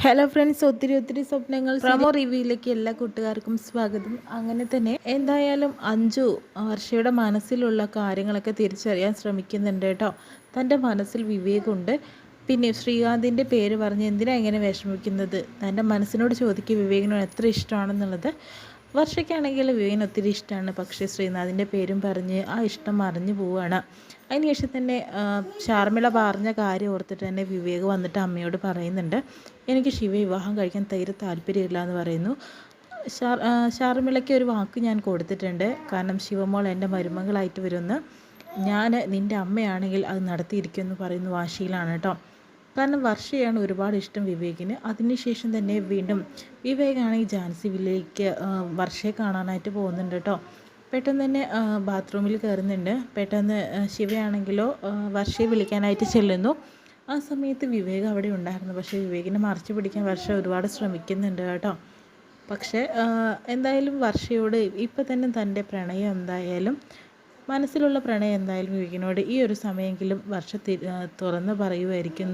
Hello friends, ഒത്തിരി സ്വപ്നങ്ങൾ promo റിവ്യൂയിലേക്ക് എല്ലാ കൂട്ടുകാർക്കും സ്വാഗതം. അങ്ങനെ തന്നെ എന്തായാലും അഞ്ജു വർഷയുടെ മനസ്സിലുള്ള കാര്യങ്ങളൊക്കെ തിരിച്ചറിയാൻ ശ്രമിക്കുന്നുണ്ട് കേട്ടോ. തൻ്റെ മനസ്സിൽ വിവേകമുണ്ട്. പിന്നെ ശ്രീകാന്തിൻ്റെ പേര് പറഞ്ഞ് എന്തിനാ ഇങ്ങനെ വിഷമിക്കുന്നത്, തൻ്റെ മനസ്സിനോട് ചോദിക്കുക വിവേകിനോട് എത്ര ഇഷ്ടമാണെന്നുള്ളത്. വർഷയ്ക്കാണെങ്കിൽ വിവേകിന് ഒത്തിരി ഇഷ്ടമാണ്. പക്ഷേ ശ്രീനാഥിൻ്റെ പേരും പറഞ്ഞ് ആ ഇഷ്ടം മറിഞ്ഞു പോവുകയാണ്. അതിനുശേഷം തന്നെ ഷാർമിള പറഞ്ഞ കാര്യം ഓർത്തിട്ട് തന്നെ വിവേക് വന്നിട്ട് അമ്മയോട് പറയുന്നുണ്ട്, എനിക്ക് ശിവ വിവാഹം കഴിക്കാൻ തീരെ താല്പര്യമില്ല എന്ന് പറയുന്നു. ഷാർമിളയ്ക്ക് ഒരു വാക്ക് ഞാൻ കൊടുത്തിട്ടുണ്ട്, കാരണം ശിവമോൾ എൻ്റെ മരുമകളായിട്ട് വരുമെന്ന്. ഞാൻ നിൻ്റെ അമ്മയാണെങ്കിൽ അത് നടത്തിയിരിക്കുമെന്ന് പറയുന്ന വാശിയിലാണ് കേട്ടോ. കാരണം വർഷയാണ് ഒരുപാട് ഇഷ്ടം വിവേകിന്. അതിനുശേഷം തന്നെ വീണ്ടും വിവേകാണെങ്കിൽ ജാൻസി വില്ലേക്ക് വർഷയെ കാണാനായിട്ട് പോകുന്നുണ്ട് കേട്ടോ. പെട്ടെന്ന് തന്നെ ബാത്റൂമിൽ കയറുന്നുണ്ട്. പെട്ടെന്ന് ശിവയാണെങ്കിലോ വർഷയെ വിളിക്കാനായിട്ട് ചെല്ലുന്നു. ആ സമയത്ത് വിവേക് അവിടെ ഉണ്ടായിരുന്നു. പക്ഷേ വിവേകിനെ മറച്ചു പിടിക്കാൻ വർഷ ഒരുപാട് ശ്രമിക്കുന്നുണ്ട് കേട്ടോ. പക്ഷേ എന്തായാലും വർഷയോട് ഇപ്പം തന്നെ തൻ്റെ പ്രണയം എന്തായാലും മനസ്സിലുള്ള പ്രണയം എന്തായാലും വിവേകിനോട് ഈ ഒരു സമയമെങ്കിലും വർഷ തുറന്ന് പറയുമായിരിക്കും.